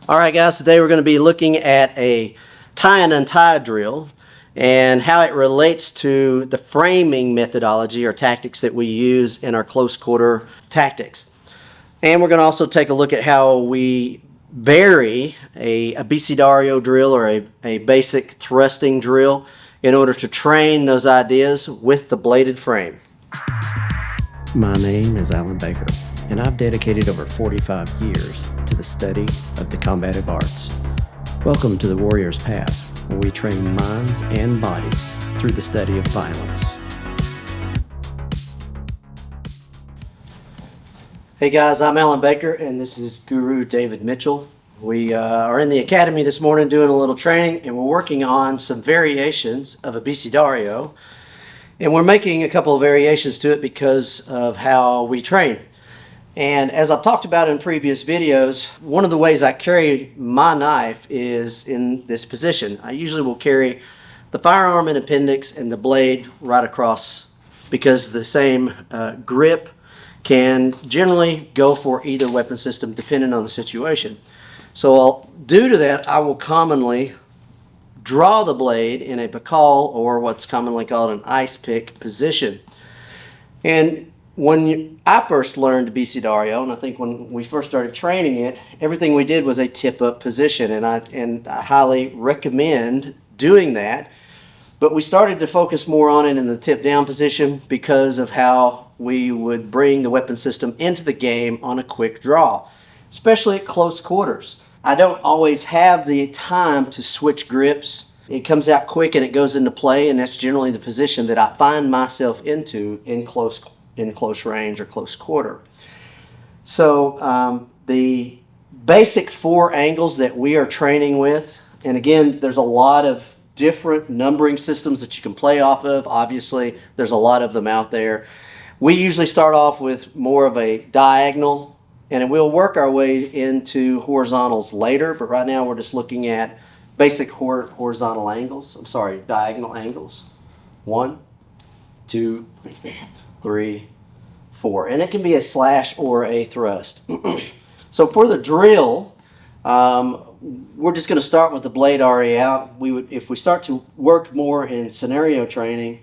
All right, guys, today we're going to be looking at a tie and untie drill and how it relates to the framing methodology or tactics that we use in our close quarter tactics. And we're going to also take a look at how we vary a Abecedario drill or a basic thrusting drill in order to train those ideas with the bladed frame. My name is Alan Baker, and I've dedicated over 45 years to the study of the combative arts. Welcome to the Warrior's Path, where we train minds and bodies through the study of violence. Hey guys, I'm Alan Baker, and this is Guru David Mitchell. We are in the academy this morning doing a little training, and we're working on some variations of Abecedario. And we're making a couple of variations to it because of how we train. And as I've talked about in previous videos, one of the ways I carry my knife is in this position. I usually will carry the firearm and appendix and the blade right across because the same grip can generally go for either weapon system depending on the situation. So due to that, I will commonly draw the blade in a bakal, or what's commonly called an ice pick position. And when I first learned Abecedario, and I think when we first started training it, everything we did was a tip-up position, and I highly recommend doing that. But we started to focus more on it in the tip-down position because of how we would bring the weapon system into the game on a quick draw, especially at close quarters. I don't always have the time to switch grips. It comes out quick and it goes into play, and that's generally the position that I find myself into in close range or close quarter. So the basic 4 angles that we are training with, and again, there's a lot of different numbering systems that you can play off of. Obviously, there's a lot of them out there. We usually start off with more of a diagonal, and we'll work our way into horizontals later, but right now we're just looking at basic horizontal angles. Diagonal angles. 1, 2, 3, 4. And it can be a slash or a thrust. So for the drill, we're just going to start with the blade already out. If we start to work more in scenario training,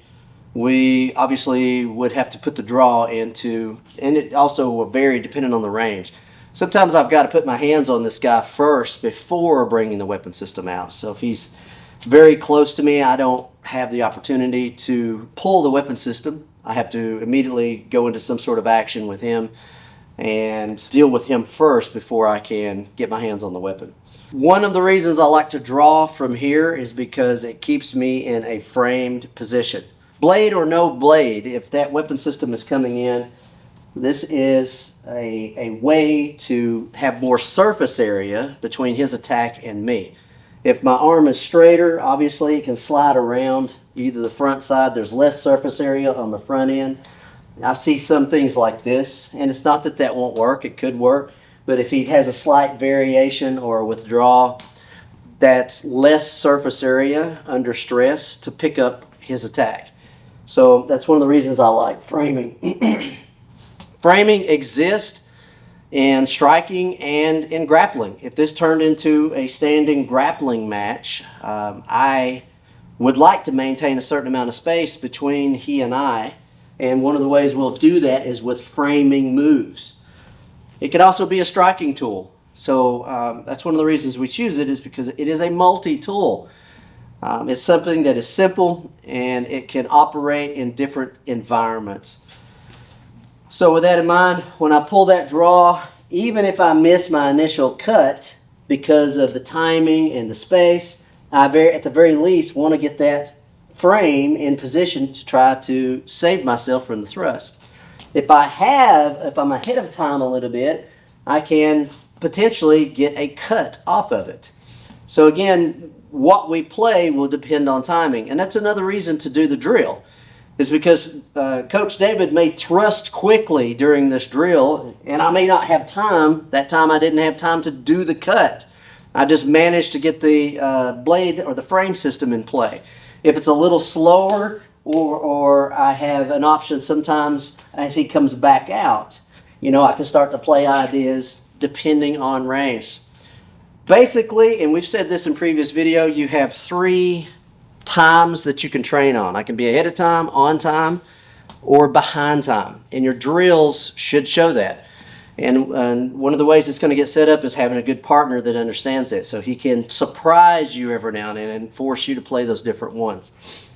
we obviously would have to put the draw into, and it also will vary depending on the range. Sometimes I've got to put my hands on this guy first before bringing the weapon system out. So if he's very close to me, I don't have the opportunity to pull the weapon system. I have to immediately go into some sort of action with him and deal with him first before I can get my hands on the weapon. One of the reasons I like to draw from here is because it keeps me in a framed position. Blade or no blade, if that weapon system is coming in, this is a way to have more surface area between his attack and me. If my arm is straighter, obviously it can slide around either the front side. There's less surface area on the front end. I see some things like this, and it's not that that won't work. It could work, but if he has a slight variation or withdrawal, that's less surface area under stress to pick up his attack. So that's one of the reasons I like framing. Framing exists in striking and in grappling. If this turned into a standing grappling match, I would like to maintain a certain amount of space between he and I, and one of the ways we'll do that is with framing moves. It could also be a striking tool. So that's one of the reasons we choose it, is because it is a multi-tool. It's something that is simple and it can operate in different environments. So with that in mind, when I pull that draw, even if I miss my initial cut because of the timing and the space, I at the very least want to get that frame in position to try to save myself from the thrust. If I'm ahead of time a little bit, I can potentially get a cut off of it. So again, what we play will depend on timing. And that's another reason to do the drill, is because Coach David may thrust quickly during this drill, and I may not have time. That time I didn't have time to do the cut. I just managed to get the blade or the frame system in play. If it's a little slower, or I have an option sometimes as he comes back out, I can start to play ideas depending on range. Basically, and we've said this in previous video, you have 3 times that you can train on. I can be ahead of time, on time, or behind time. And your drills should show that. And one of the ways it's going to get set up is having a good partner that understands that, so he can surprise you every now and then and force you to play those different ones.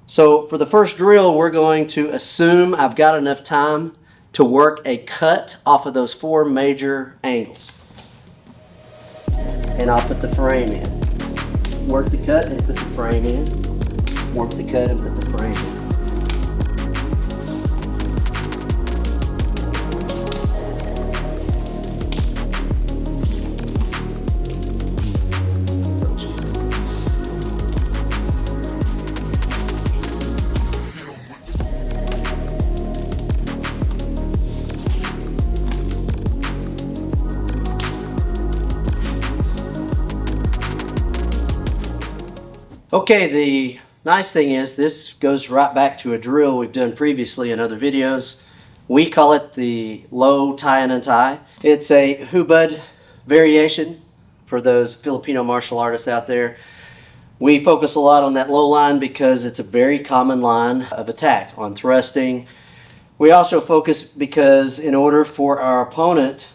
So for the first drill, we're going to assume I've got enough time to work a cut off of those 4 major angles. And I'll put the frame in. Work the cut and put the frame in. Work the cut and put the frame in. Okay, the nice thing is this goes right back to a drill we've done previously in other videos. We call it the low tie and untie. It's a hubud variation for those Filipino martial artists out there. We focus a lot on that low line because it's a very common line of attack on thrusting. We also focus because in order for our opponent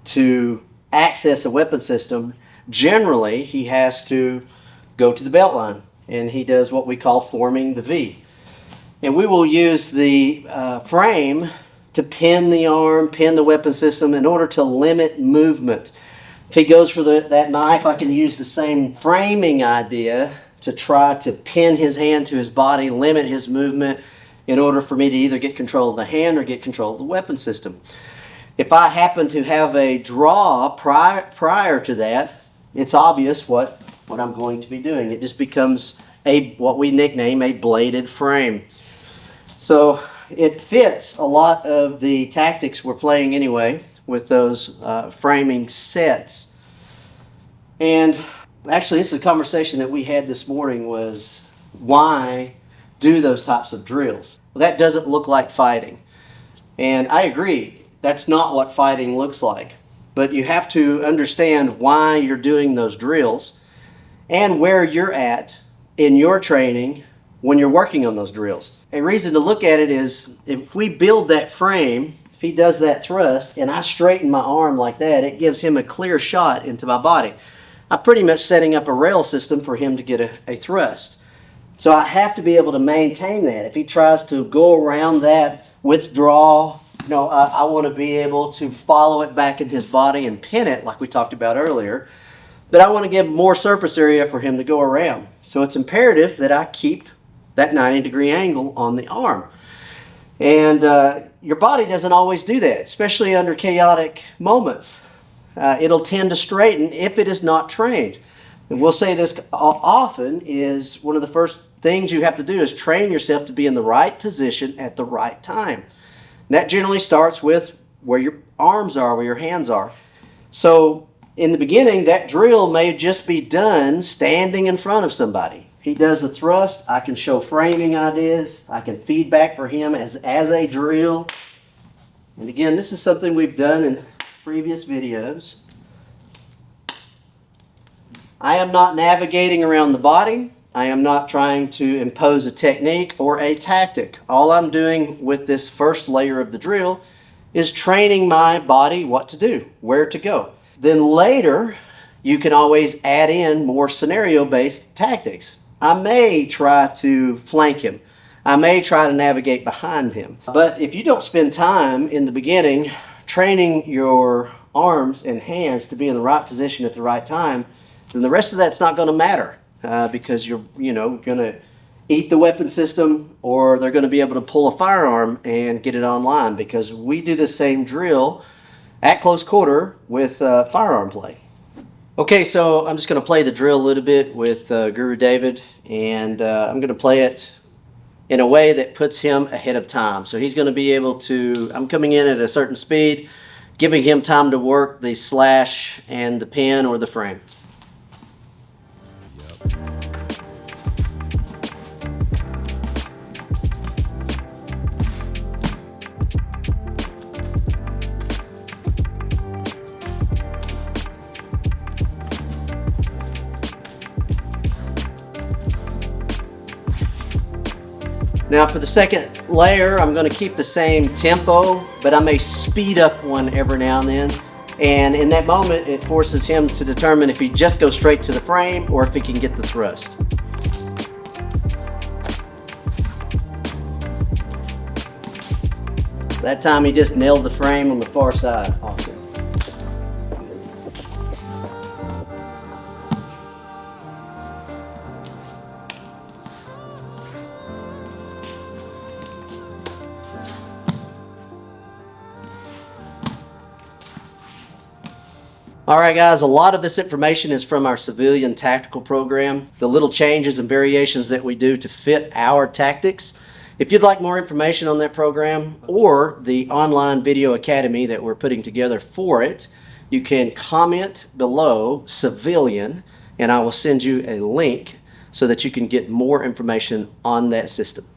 to access a weapon system, generally he has to go to the belt line, and he does what we call forming the V. And we will use the frame to pin the arm, pin the weapon system in order to limit movement. If he goes for that knife, I can use the same framing idea to try to pin his hand to his body, limit his movement in order for me to either get control of the hand or get control of the weapon system. If I happen to have a draw prior to that, it's obvious what I'm going to be doing. It just becomes what we nickname a bladed frame. So it fits a lot of the tactics we're playing anyway with those framing sets. And actually, this is a conversation that we had this morning, was why do those types of drills? Well, that doesn't look like fighting. And I agree, that's not what fighting looks like. But you have to understand why you're doing those drills and where you're at in your training when you're working on those drills. A reason to look at it is if we build that frame, if he does that thrust and I straighten my arm like that, it gives him a clear shot into my body. I'm pretty much setting up a rail system for him to get a thrust. So I have to be able to maintain that. If he tries to go around that, withdraw, I want to be able to follow it back in his body and pin it like we talked about earlier. But I want to give more surface area for him to go around. So it's imperative that I keep that 90-degree angle on the arm. And your body doesn't always do that, especially under chaotic moments. It'll tend to straighten if it is not trained. And we'll say this often, is one of the first things you have to do is train yourself to be in the right position at the right time. And that generally starts with where your arms are, where your hands are. So in the beginning, that drill may just be done standing in front of somebody. He does the thrust, I can show framing ideas, I can feedback for him as a drill. And again, this is something we've done in previous videos. I am not navigating around the body. I am not trying to impose a technique or a tactic. All I'm doing with this first layer of the drill is training my body what to do, where to go. Then later, you can always add in more scenario-based tactics. I may try to flank him. I may try to navigate behind him. But if you don't spend time in the beginning training your arms and hands to be in the right position at the right time, then the rest of that's not going to matter because you're going to eat the weapon system, or they're going to be able to pull a firearm and get it online, because we do the same drill at close quarter with firearm play. Okay, so I'm just going to play the drill a little bit with Guru David, and I'm going to play it in a way that puts him ahead of time. So he's going to be able to, I'm coming in at a certain speed, giving him time to work the slash and the pin or the frame. Now for the second layer, I'm going to keep the same tempo, but I may speed up one every now and then. And in that moment, it forces him to determine if he just goes straight to the frame or if he can get the thrust. That time he just nailed the frame on the far side. Awesome. All right, guys, a lot of this information is from our civilian tactical program, the little changes and variations that we do to fit our tactics. If you'd like more information on that program or the online video academy that we're putting together for it, you can comment below civilian and I will send you a link so that you can get more information on that system.